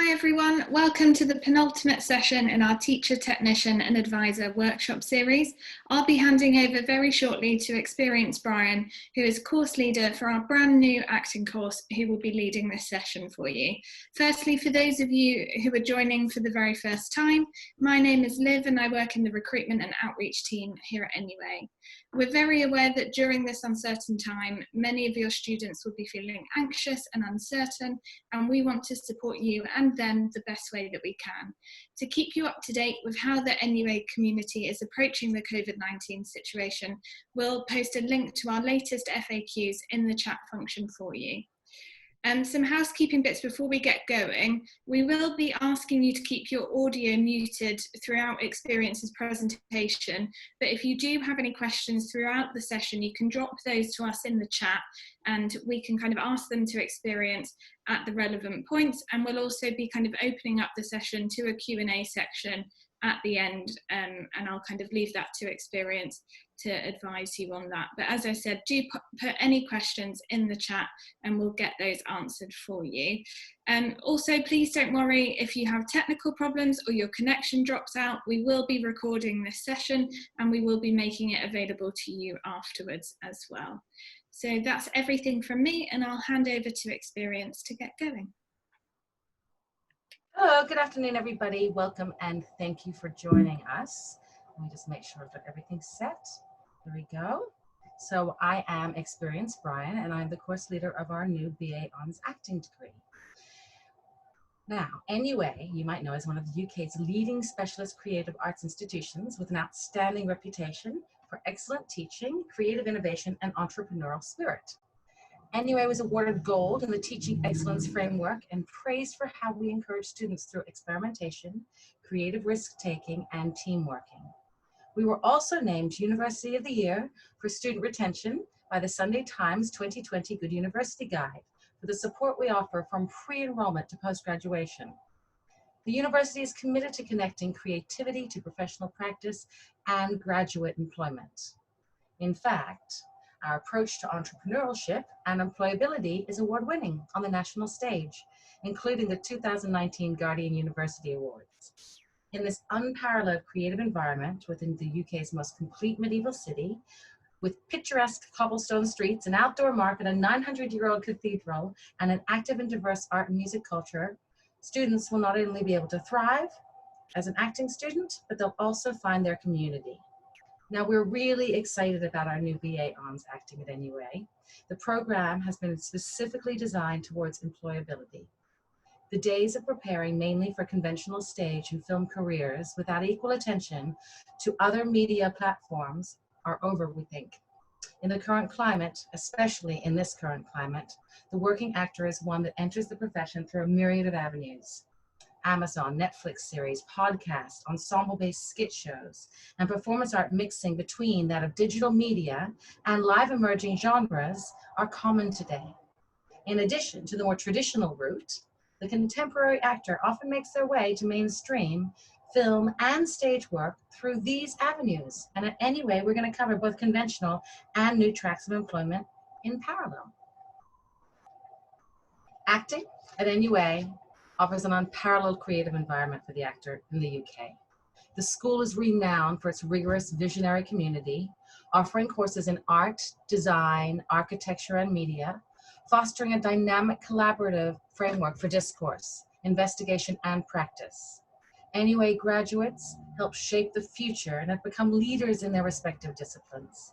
Hi everyone, welcome to the penultimate session in our Teacher, Technician and Advisor workshop series. I'll be handing over very shortly to Experience Bryon, who is course leader for our brand new acting course, who will be leading this session for you. Firstly, for those of you who are joining for the very first time, my name is Liv and I work in the recruitment and outreach team here at NUA. We're very aware that during this uncertain time, many of your students will be feeling anxious and uncertain, and we want to support you and them the best way that we can. To keep you up to date with how the NUA community is approaching the COVID-19 situation, we'll post a link to our latest FAQs in the chat function for you. Some housekeeping bits before we get going. We will be asking you to keep your audio muted throughout Experience's presentation, but if you do have any questions throughout the session, you can drop those to us in the chat and we can kind of ask them to Experience at the relevant points, and we'll also be kind of opening up the session to a Q&A section at the end, and I'll kind of leave that to Experience to advise you on that. But as I said, do put any questions in the chat and we'll get those answered for you. Also, please don't worry if you have technical problems or your connection drops out. We will be recording this session and we will be making it available to you afterwards as well. So that's everything from me, and I'll hand over to Experience to get going. Hello, good afternoon, everybody. Welcome and thank you for joining us. Let me just make sure I've got everything set. There we go. So I am Experience Bryon, and I'm the course leader of our new BA Honors Acting degree. Now, NUA, you might know, is one of the UK's leading specialist creative arts institutions with an outstanding reputation for excellent teaching, creative innovation, and entrepreneurial spirit. NUA was awarded gold in the Teaching Excellence Framework and praised for how we encourage students through experimentation, creative risk-taking, and team working. We were also named University of the Year for student retention by the Sunday Times 2020 Good University Guide for the support we offer from pre-enrollment to post-graduation. The university is committed to connecting creativity to professional practice and graduate employment. In fact, our approach to entrepreneurship and employability is award-winning on the national stage, including the 2019 Guardian University Awards. In this unparalleled creative environment within the UK's most complete medieval city, with picturesque cobblestone streets, an outdoor market, a 900-year-old cathedral, and an active and diverse art and music culture, students will not only be able to thrive as an acting student, but they'll also find their community. Now, we're really excited about our new BA Honors Acting at NUA. The program has been specifically designed towards employability. The days of preparing mainly for conventional stage and film careers without equal attention to other media platforms are over, we think. In the current climate, especially in this current climate, the working actor is one that enters the profession through a myriad of avenues. Amazon, Netflix series, podcasts, ensemble-based skit shows, and performance art mixing between that of digital media and live emerging genres are common today. In addition to the more traditional route, the contemporary actor often makes their way to mainstream film and stage work through these avenues. And anyway, we're going to cover both conventional and new tracks of employment in parallel. Acting at NUA offers an unparalleled creative environment for the actor in the UK. The school is renowned for its rigorous visionary community, offering courses in art, design, architecture, and media, fostering a dynamic collaborative framework for discourse, investigation, and practice. NUA graduates help shape the future and have become leaders in their respective disciplines.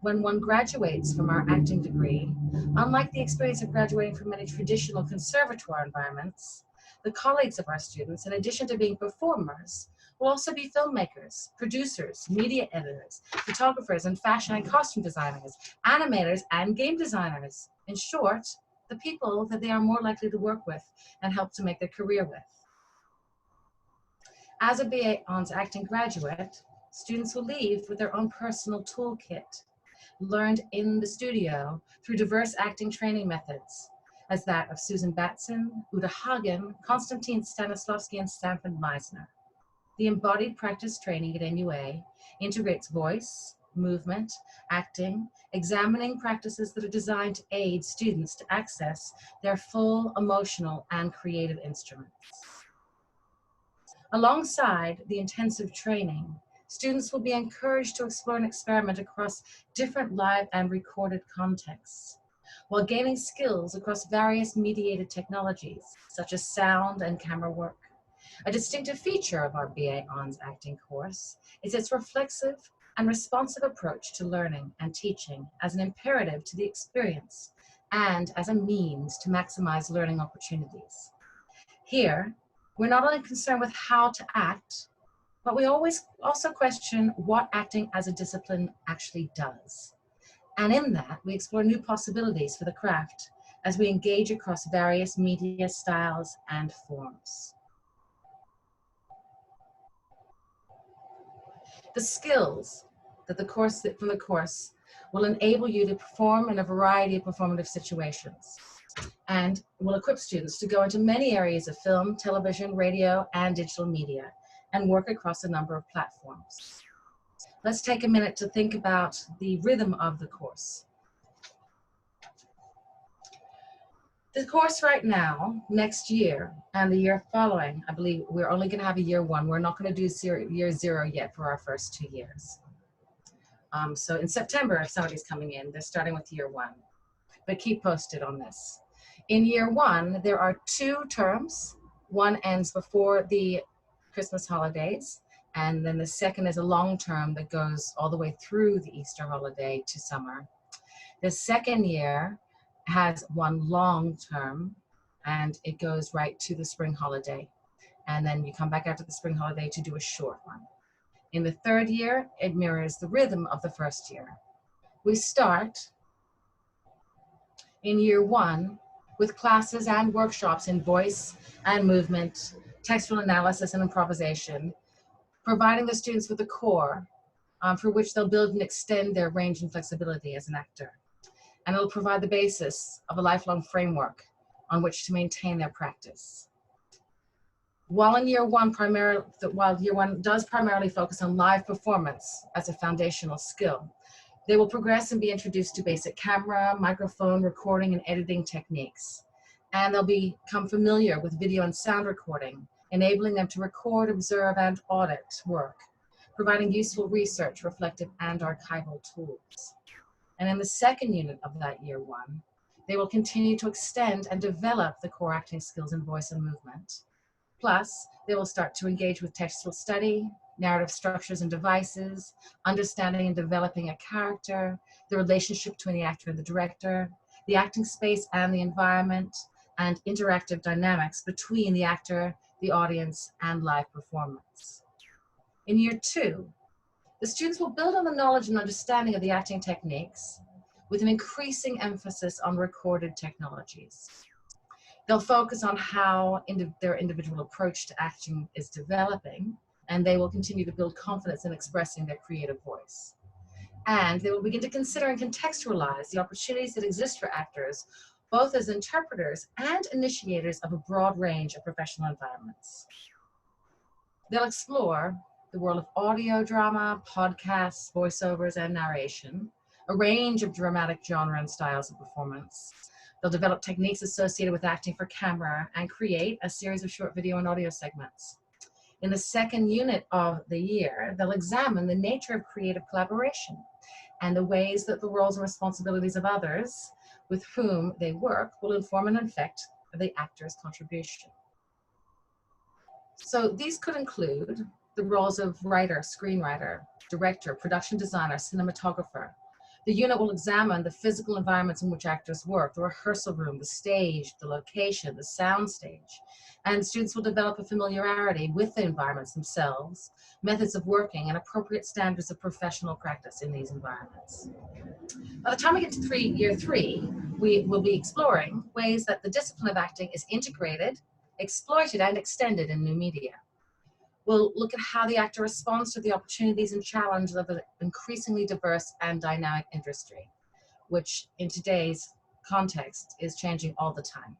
When one graduates from our acting degree, unlike the experience of graduating from many traditional conservatoire environments, the colleagues of our students, in addition to being performers, will also be filmmakers, producers, media editors, photographers, and fashion and costume designers, animators, and game designers. In short, the people that they are more likely to work with and help to make their career with. As a BA Honors Acting graduate, students will leave with their own personal toolkit, learned in the studio through diverse acting training methods, as that of Susan Batson, Uta Hagen, Konstantin Stanislavski, and Stanford Meisner. The embodied practice training at NUA integrates voice, movement, acting, examining practices that are designed to aid students to access their full emotional and creative instruments. Alongside the intensive training, students will be encouraged to explore and experiment across different live and recorded contexts, while gaining skills across various mediated technologies, such as sound and camera work. A distinctive feature of our BA On's acting course is its reflexive and responsive approach to learning and teaching as an imperative to the experience and as a means to maximize learning opportunities. Here, we're not only concerned with how to act, but we always also question what acting as a discipline actually does. And in that, we explore new possibilities for the craft as we engage across various media styles and forms. The skills that from the course will enable you to perform in a variety of performative situations and will equip students to go into many areas of film, television, radio, and digital media and work across a number of platforms. Let's take a minute to think about the rhythm of the course. The course right now, next year, and the year following, I believe we're only going to have a year one. We're not going to do year zero yet for our first 2 years. So in September, if somebody's coming in, they're starting with year one. But keep posted on this. In year one, there are 2 terms. One ends before the Christmas holidays, and then the second is a long term that goes all the way through the Easter holiday to summer. The second year has one long term, and it goes right to the spring holiday. And then you come back after the spring holiday to do a short one. In the third year, it mirrors the rhythm of the first year. We start in year one with classes and workshops in voice and movement, textual analysis and improvisation, providing the students with a core for which they'll build and extend their range and flexibility as an actor. And it'll provide the basis of a lifelong framework on which to maintain their practice. While year one does primarily focus on live performance as a foundational skill, they will progress and be introduced to basic camera, microphone, recording, and editing techniques. And they'll become familiar with video and sound recording, enabling them to record, observe, and audit work, providing useful research, reflective, and archival tools. And in the second unit of that year one, they will continue to extend and develop the core acting skills in voice and movement. Plus, they will start to engage with textual study, narrative structures and devices, understanding and developing a character, the relationship between the actor and the director, the acting space and the environment, and interactive dynamics between the actor, the audience, and live performance. In year two, the students will build on the knowledge and understanding of the acting techniques with an increasing emphasis on recorded technologies. They'll focus on how their individual approach to acting is developing, and they will continue to build confidence in expressing their creative voice. And they will begin to consider and contextualize the opportunities that exist for actors, both as interpreters and initiators of a broad range of professional environments. They'll explore the world of audio drama, podcasts, voiceovers, and narration, a range of dramatic genre and styles of performance. They'll develop techniques associated with acting for camera and create a series of short video and audio segments. In the second unit of the year, they'll examine the nature of creative collaboration and the ways that the roles and responsibilities of others with whom they work will inform and affect the actor's contribution. So these could include the roles of writer, screenwriter, director, production designer, cinematographer. The unit will examine the physical environments in which actors work, the rehearsal room, the stage, the location, the sound stage. And students will develop a familiarity with the environments themselves, methods of working, and appropriate standards of professional practice in these environments. By the time we get to year three, we will be exploring ways that the discipline of acting is integrated, exploited, and extended in new media. We'll look at how the actor responds to the opportunities and challenges of an increasingly diverse and dynamic industry, which in today's context is changing all the time.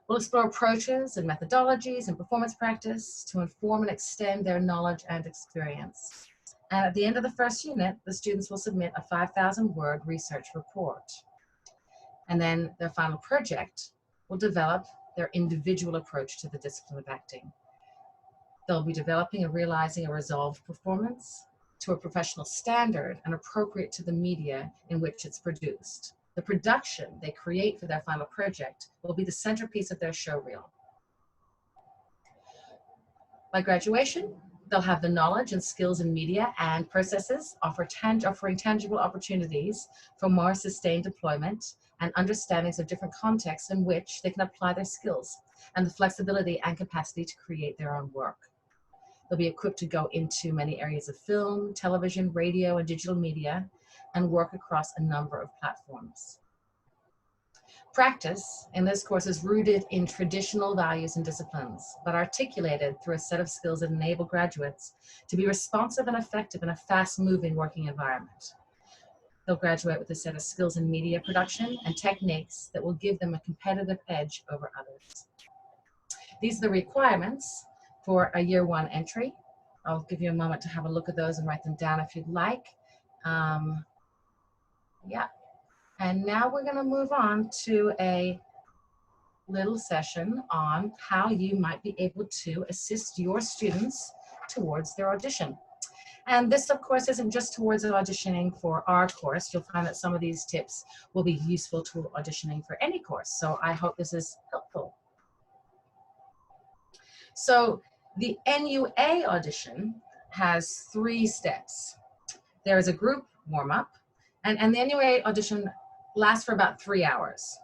We'll explore approaches and methodologies and performance practice to inform and extend their knowledge and experience. And at the end of the first unit, the students will submit a 5,000-word research report. And then their final project will develop their individual approach to the discipline of acting. They'll be developing and realizing a resolved performance to a professional standard and appropriate to the media in which it's produced. The production they create for their final project will be the centerpiece of their show reel. By graduation, they'll have the knowledge and skills in media and processes, offering tangible opportunities for more sustained deployment and understandings of different contexts in which they can apply their skills and the flexibility and capacity to create their own work. They'll be equipped to go into many areas of film, television, radio, and digital media and work across a number of platforms. Practice in this course is rooted in traditional values and disciplines, but articulated through a set of skills that enable graduates to be responsive and effective in a fast-moving working environment. They'll graduate with a set of skills in media production and techniques that will give them a competitive edge over others. These are the requirements for a year one entry. I'll give you a moment to have a look at those and write them down if you'd like. Yeah. And now we're going to move on to a little session on how you might be able to assist your students towards their audition. And this, of course, isn't just towards auditioning for our course. You'll find that some of these tips will be useful to auditioning for any course. So I hope this is helpful. So the NUA audition has 3 steps. There is a group warm-up, and the NUA audition lasts for about 3 hours.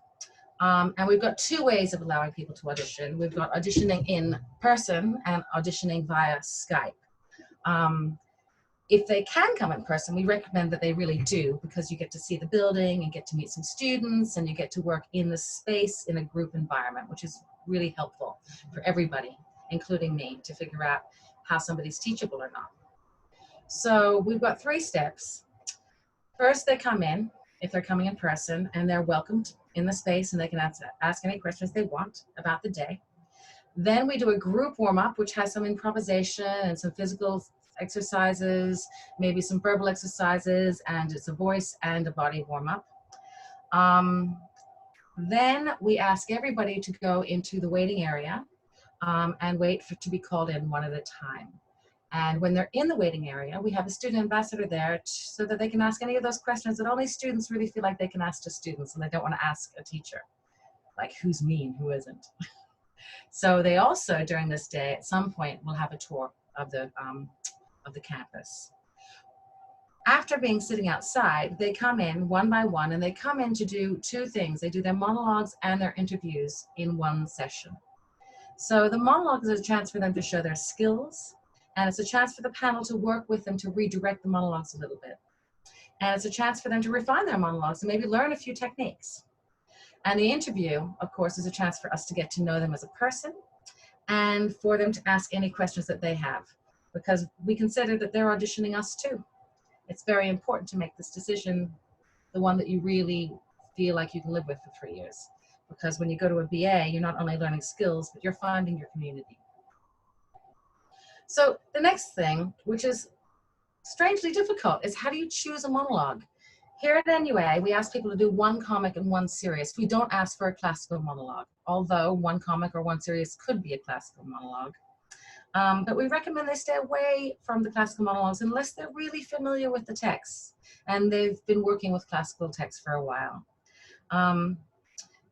And we've got 2 ways of allowing people to audition. We've got auditioning in person and auditioning via Skype. If they can come in person, we recommend that they really do, because you get to see the building and get to meet some students and you get to work in the space in a group environment, which is really helpful for everybody, including me, to figure out how somebody's teachable or not. So we've got 3 steps. First, they come in, if they're coming in person, and they're welcomed in the space and they can ask any questions they want about the day. Then we do a group warm-up, which has some improvisation and some physical exercises, maybe some verbal exercises, and it's a voice and a body warm-up. Then we ask everybody to go into the waiting area and wait to be called in one at a time. And when they're in the waiting area, we have a student ambassador there so that they can ask any of those questions that only students really feel like they can ask to students, and they don't want to ask a teacher, like who's mean, who isn't. So they also, during this day, at some point, will have a tour of the campus. After being sitting outside, they come in one by one, and they come in to do 2 things. They do their monologues and their interviews in one session. So the monologue is a chance for them to show their skills, and it's a chance for the panel to work with them to redirect the monologues a little bit. And it's a chance for them to refine their monologues and maybe learn a few techniques. And the interview, of course, is a chance for us to get to know them as a person and for them to ask any questions that they have, because we consider that they're auditioning us too. It's very important to make this decision the one that you really feel like you can live with for 3 years. Because when you go to a BA, you're not only learning skills, but you're finding your community. So the next thing, which is strangely difficult, is how do you choose a monologue? Here at NUA, we ask people to do 1 comic and 1 serious. We don't ask for a classical monologue, although 1 comic or 1 serious could be a classical monologue. But we recommend they stay away from the classical monologues unless they're really familiar with the text and they've been working with classical text for a while.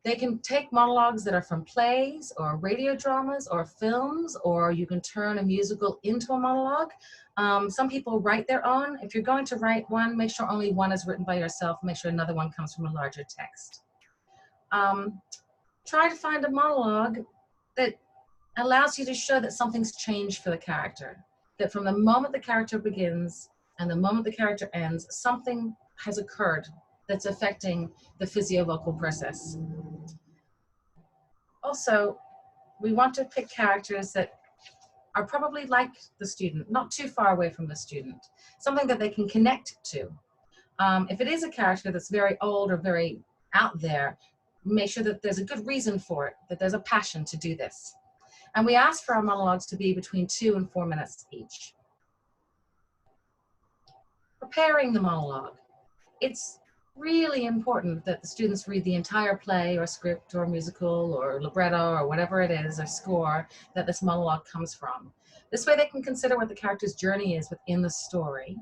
They can take monologues that are from plays or radio dramas or films, or you can turn a musical into a monologue. Some people write their own. If you're going to write one, make sure only 1 is written by yourself. Make sure another one comes from a larger text. Try to find a monologue that allows you to show that something's changed for the character. That from the moment the character begins and the moment the character ends, something has occurred that's affecting the physiovocal process. Also, we want to pick characters that are probably like the student, not too far away from the student, something that they can connect to. If it is a character that's very old or very out there, make sure that there's a good reason for it, that there's a passion to do this. And we ask for our monologues to be between 2 and 4 minutes each. Preparing the monologue. It's really important that the students read the entire play or script or musical or libretto or whatever it is, or score that this monologue comes from. This way they can consider what the character's journey is within the story.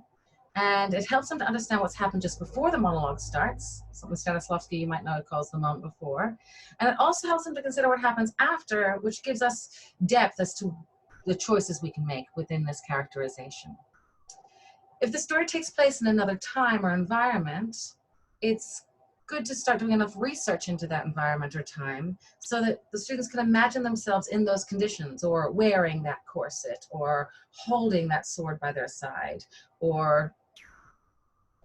And it helps them to understand what's happened just before the monologue starts, something Stanislavski you might know calls the moment before. And it also helps them to consider what happens after, which gives us depth as to the choices we can make within this characterization. If the story takes place in another time or environment, it's good to start doing enough research into that environment or time so that the students can imagine themselves in those conditions, or wearing that corset, or holding that sword by their side, or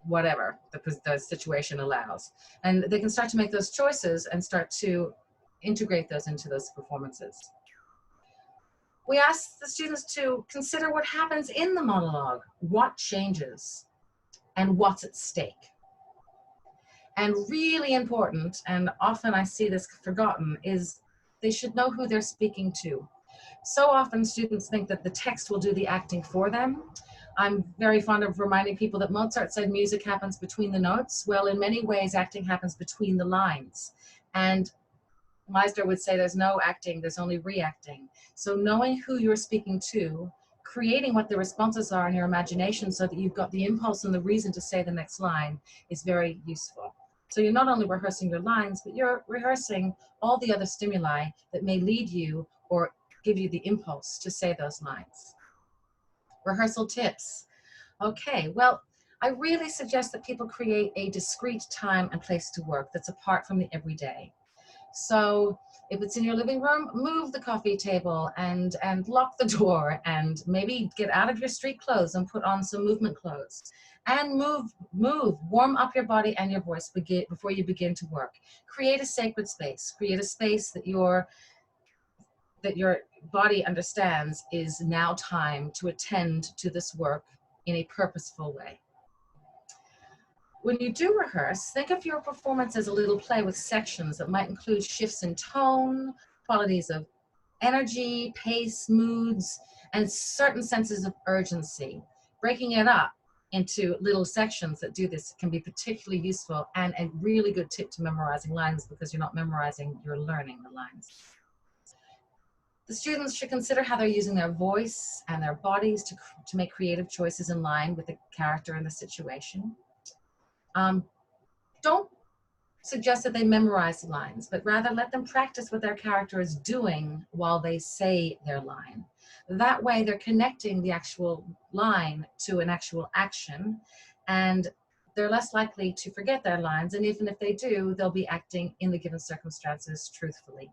whatever the situation allows. And they can start to make those choices and start to integrate those into those performances. We ask the students to consider what happens in the monologue, what changes, and what's at stake. And really important, and often I see this forgotten, is they should know who they're speaking to. So often students think that the text will do the acting for them. I'm very fond of reminding people that Mozart said music happens between the notes. Well, in many ways, acting happens between the lines. And Meisner would say there's no acting, there's only reacting. So knowing who you're speaking to, creating what the responses are in your imagination so that you've got the impulse and the reason to say the next line is very useful. So you're not only rehearsing your lines, but you're rehearsing all the other stimuli that may lead you or give you the impulse to say those lines. Rehearsal tips. Okay, well, I really suggest that people create a discrete time and place to work that's apart from the everyday. So if it's in your living room, move the coffee table and lock the door, and maybe get out of your street clothes and put on some movement clothes. And warm up your body and your voice before you begin to work. Create a sacred space. Create a space that your body understands is now time to attend to this work in a purposeful way. When you do rehearse, think of your performance as a little play with sections that might include shifts in tone, qualities of energy, pace, moods, and certain senses of urgency. Breaking it up into little sections that do this can be particularly useful, and a really good tip to memorizing lines, because you're not memorizing, you're learning the lines. The students should consider how they're using their voice and their bodies to make creative choices in line with the character and the situation. Don't suggest that they memorize the lines, but rather let them practice what their character is doing while they say their line. That way they're connecting the actual line to an actual action, and they're less likely to forget their lines, and even if they do, they'll be acting in the given circumstances truthfully.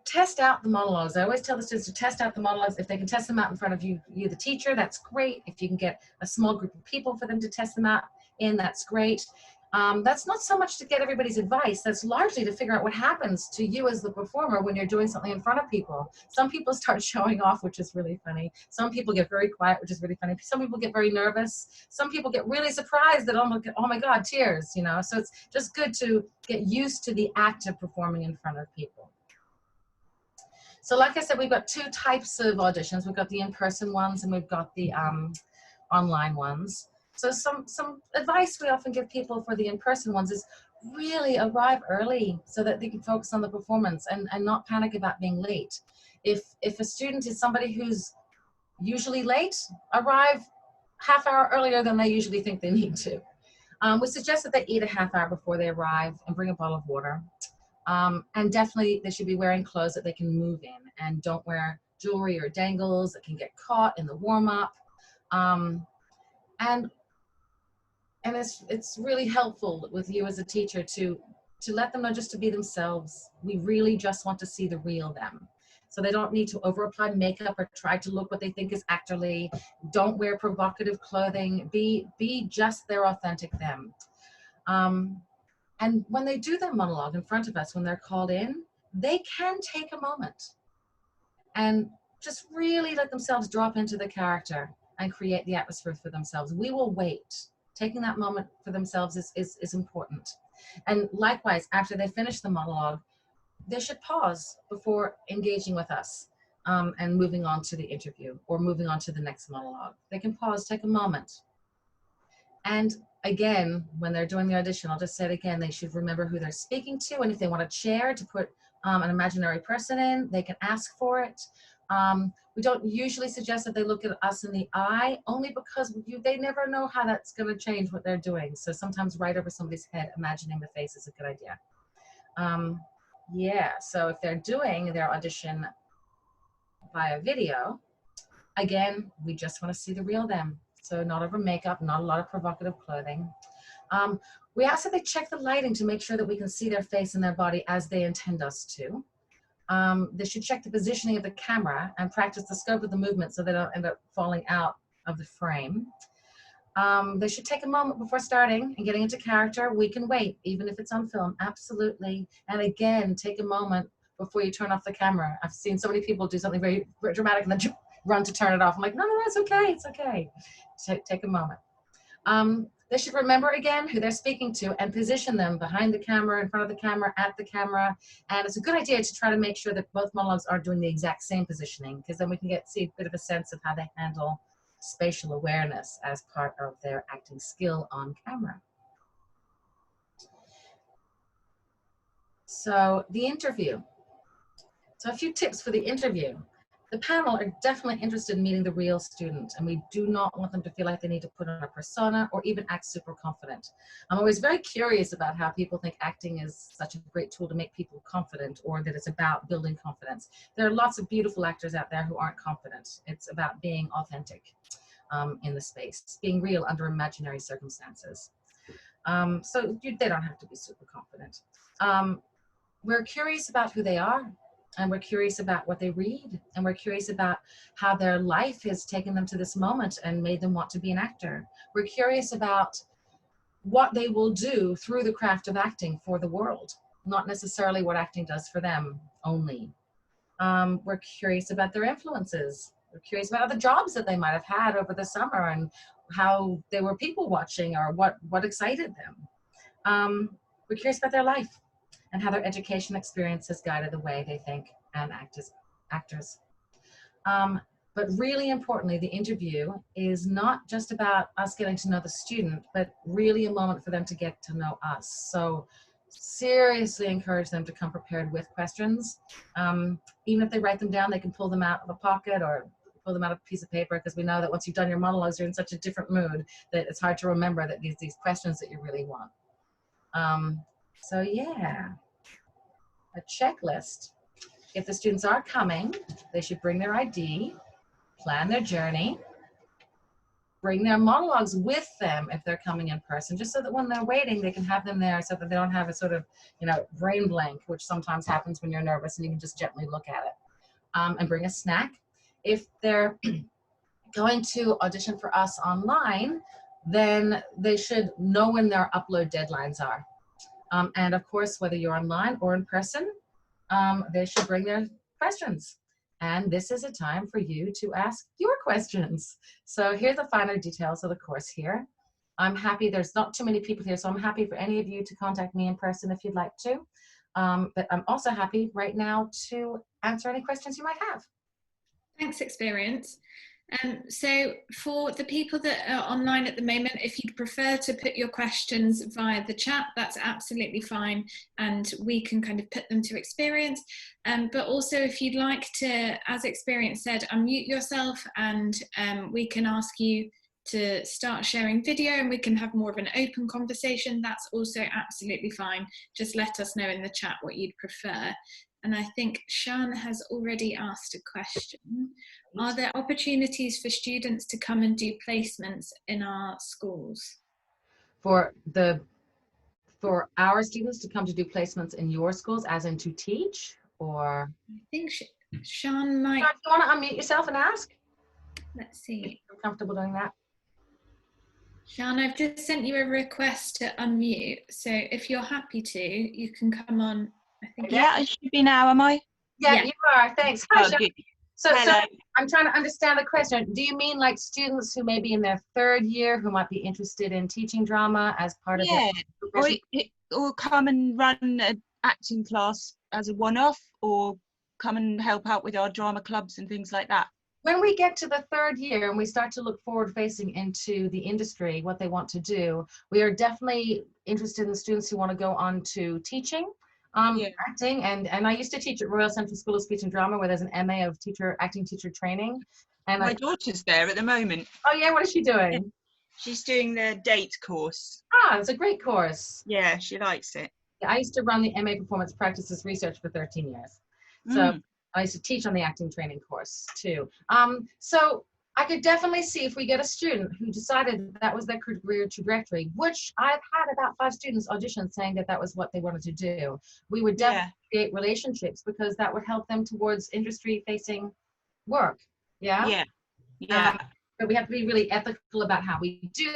Test out the monologues. I always tell the students to test out the monologues. If they can test them out in front of you, the teacher, that's great. If you can get a small group of people for them to test them out in, that's great. That's not so much to get everybody's advice. That's largely to figure out what happens to you as the performer when you're doing something in front of people. Some people start showing off, which is really funny. Some people get very quiet, which is really funny. Some people get very nervous. Some people get really surprised that, oh my God, tears, you know. So it's just good to get used to the act of performing in front of people. So like I said, we've got two types of auditions. We've got the in-person ones and we've got the online ones. So some advice we often give people for the in-person ones is really arrive early so that they can focus on the performance and not panic about being late. If a student is somebody who's usually late, arrive half hour earlier than they usually think they need to. We suggest that they eat a half hour before they arrive and bring a bottle of water. And definitely they should be wearing clothes that they can move in, and don't wear jewelry or dangles that can get caught in the warm-up. And it's really helpful with you as a teacher to let them know just to be themselves. We really just want to see the real them. So they don't need to over-apply makeup or try to look what they think is actorly. Don't wear provocative clothing. Be just their authentic them. And when they do their monologue in front of us, when they're called in, they can take a moment and just really let themselves drop into the character and create the atmosphere for themselves. We will wait. Taking that moment for themselves is important. And likewise, after they finish the monologue, they should pause before engaging with us. and moving on to the interview or moving on to the next monologue. They can pause, take a moment. And again, when they're doing the audition, I'll just say it again, they should remember who they're speaking to, and if they want a chair to put an imaginary person in, they can ask for it. We don't usually suggest that they look at us in the eye, only because they never know how that's going to change what they're doing. So sometimes right over somebody's head, imagining the face is a good idea. Yeah, so if they're doing their audition via video, again, we just want to see the real them. So not over makeup, not a lot of provocative clothing. We ask that they check the lighting to make sure that we can see their face and their body as they intend us to. They should check the positioning of the camera and practice the scope of the movement so they don't end up falling out of the frame. They should take a moment before starting and getting into character. We can wait, even if it's on film, absolutely. And again, take a moment before you turn off the camera. I've seen so many people do something very, very dramatic and then run to turn it off. I'm like, no, it's okay, it's okay. Take a moment. They should remember again who they're speaking to and position them behind the camera, in front of the camera, at the camera. And it's a good idea to try to make sure that both monologues are doing the exact same positioning, because then we can see a bit of a sense of how they handle spatial awareness as part of their acting skill on camera. So the interview. So a few tips for the interview. The panel are definitely interested in meeting the real student, and we do not want them to feel like they need to put on a persona or even act super confident. I'm always very curious about how people think acting is such a great tool to make people confident, or that it's about building confidence. There are lots of beautiful actors out there who aren't confident. It's about being authentic in the space, being real under imaginary circumstances. So they don't have to be super confident. We're curious about who they are. And we're curious about what they read, and we're curious about how their life has taken them to this moment and made them want to be an actor. We're curious about what they will do through the craft of acting for the world, not necessarily what acting does for them only. We're curious about their influences. We're curious about other jobs that they might have had over the summer and how they were people watching or what excited them. We're curious about their life and how their education experience has guided the way they think and act as actors. But really importantly, the interview is not just about us getting to know the student, but really a moment for them to get to know us. So seriously encourage them to come prepared with questions. Even if they write them down, they can pull them out of a pocket or pull them out of a piece of paper, because we know that once you've done your monologues, you're in such a different mood that it's hard to remember that these questions that you really want. So yeah, a checklist. If the students are coming, they should bring their ID, plan their journey, bring their monologues with them if they're coming in person, just so that when they're waiting, they can have them there so that they don't have a sort of, brain blank, which sometimes happens when you're nervous, and you can just gently look at it. And bring a snack. If they're going to audition for us online, then they should know when their upload deadlines are. And of course, whether you're online or in person, they should bring their questions. And this is a time for you to ask your questions. So here's the finer details of the course here. I'm happy, there's not too many people here, so I'm happy for any of you to contact me in person if you'd like to. But I'm also happy right now to answer any questions you might have. Thanks, Experience. So for the people that are online at the moment, if you'd prefer to put your questions via the chat, that's absolutely fine, and we can kind of put them to Experience. But also if you'd like to, as Experience said, unmute yourself, and we can ask you to start sharing video and we can have more of an open conversation, that's also absolutely fine. Just let us know in the chat what you'd prefer. And I think Shan has already asked a question. Are there opportunities for students to come and do placements in our schools? For our students to come to do placements in your schools, as in to teach, or? I think Shan might. Shan, do you want to unmute yourself and ask? Let's see. If you're comfortable doing that. Shan, I've just sent you a request to unmute. So if you're happy to, you can come on. I think. Yeah, I should be now, am I? Yeah, you are. Thanks. Hi, Shan. So I'm trying to understand the question. Do you mean like students who may be in their third year who might be interested in teaching drama as part of or come and run an acting class as a one-off, or come and help out with our drama clubs and things like that? When we get to the third year and we start to look forward facing into the industry, what they want to do, we are definitely interested in the students who want to go on to teaching, acting. And I used to teach at Royal Central School of Speech and Drama, where there's an MA of acting teacher training. And my daughter's there at the moment. Oh yeah, what is she doing? Yeah. She's doing the date course. Ah, it's a great course. Yeah, she likes it. Yeah, I used to run the MA Performance Practices Research for 13 years. So I used to teach on the acting training course too. So I could definitely see if we get a student who decided that was their career trajectory, which I've had about 5 students audition saying that that was what they wanted to do. We would definitely create relationships, because that would help them towards industry facing work. Yeah. But we have to be really ethical about how we do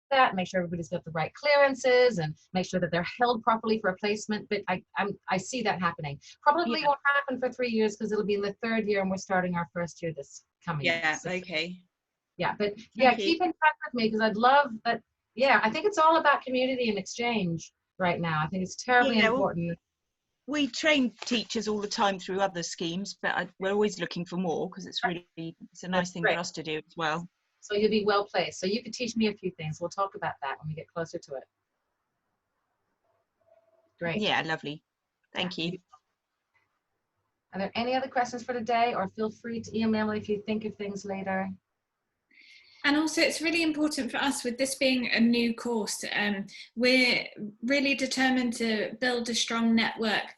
that, make sure everybody's got the right clearances and make sure that they're held properly for a placement. But I see that happening. Probably won't happen for 3 years, because it'll be in the 3rd year and we're starting our 1st year this coming year. Okay. Yeah, but keep in touch with me, because I'd love that. Yeah, I think it's all about community and exchange right now. I think it's terribly important. We train teachers all the time through other schemes, but we're always looking for more, because it's a nice thing for us to do as well. So you'll be well placed. So you could teach me a few things. We'll talk about that when we get closer to it. Great. Yeah, lovely. Thank you. Are there any other questions for today, or feel free to email me if you think of things later. And also, it's really important for us, with this being a new course, we're really determined to build a strong network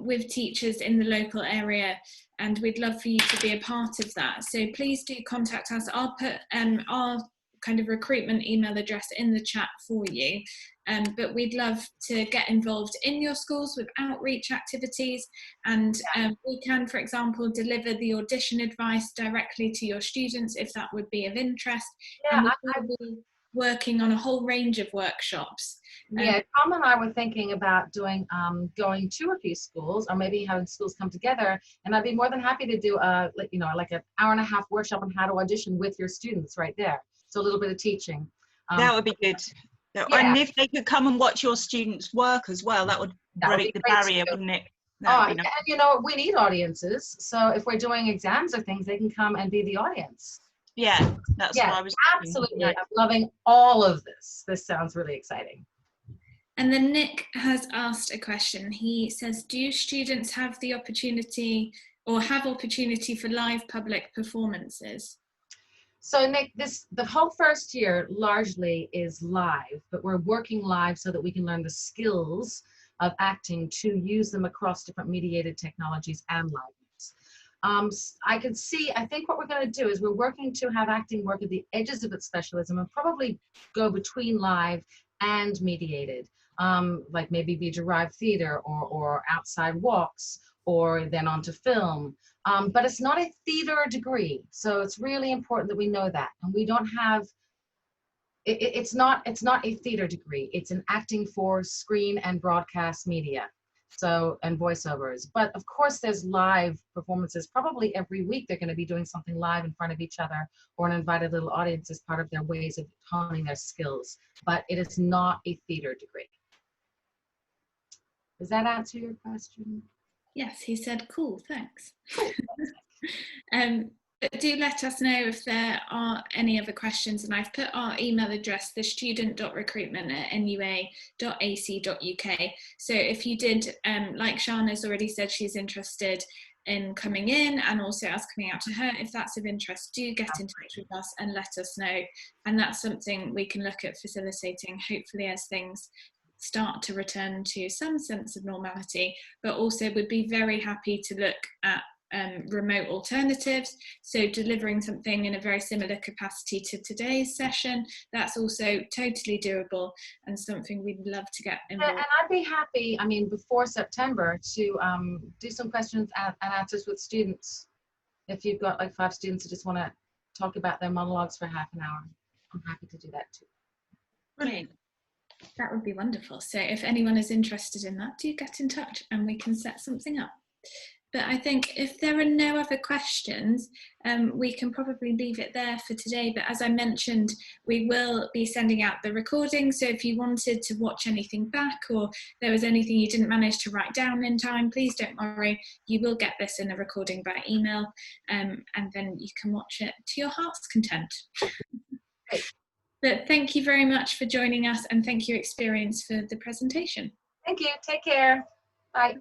with teachers in the local area, and we'd love for you to be a part of that. So please do contact us. I'll put our kind of recruitment email address in the chat for you. But we'd love to get involved in your schools with outreach activities, and we can, for example, deliver the audition advice directly to your students if that would be of interest. And we'll be working on a whole range of workshops. Tom and I were thinking about doing going to a few schools, or maybe having schools come together, and I'd be more than happy to do like an hour-and-a-half workshop on how to audition with your students right there. So a little bit of teaching. That would be good. And if they could come and watch your students work as well, that would break the barrier, wouldn't it? And you know, we need audiences. So if we're doing exams or things, they can come and be the audience. Yeah, that's what I was absolutely. I'm loving all of this. This sounds really exciting. And then Nick has asked a question. He says, do students have the opportunity for live public performances? So Nick, the whole 1st year largely is live, but we're working live so that we can learn the skills of acting to use them across different mediated technologies and liveness. I think what we're going to do is we're working to have acting work at the edges of its specialism and probably go between live and mediated, like maybe be derived theater or outside walks, or then onto film. But it's not a theater degree. So it's really important that we know that. And we don't have, it's not a theater degree. It's an acting for screen and broadcast media. So, and voiceovers. But of course there's live performances. Probably every week they're going to be doing something live in front of each other, or an invited little audience as part of their ways of honing their skills. But it is not a theater degree. Does that answer your question? Yes, he said, cool, thanks. But do let us know if there are any other questions, and I've put our email address, thestudent.recruitment@nua.ac.uk. So if you did, like Shana's already said, she's interested in coming in, and also us coming out to her, if that's of interest, do get in touch with us and let us know. And that's something we can look at facilitating, hopefully, as things start to return to some sense of normality, but also would be very happy to look at remote alternatives, so delivering something in a very similar capacity to today's session. That's also totally doable and something we'd love to get involved. And I'd be happy, I mean, before September, to do some questions and answers with students. If you've got like 5 students who just want to talk about their monologues for half an hour, I'm happy to do that too. Brilliant. That would be wonderful. So if anyone is interested in that, do get in touch and we can set something up. But I think if there are no other questions, we can probably leave it there for today. But as I mentioned, we will be sending out the recording. So if you wanted to watch anything back, or there was anything you didn't manage to write down in time, please don't worry. You will get this in a recording by email, and then you can watch it to your heart's content. Great. But thank you very much for joining us, and thank you, Experience, for the presentation. Thank you. Take care. Bye.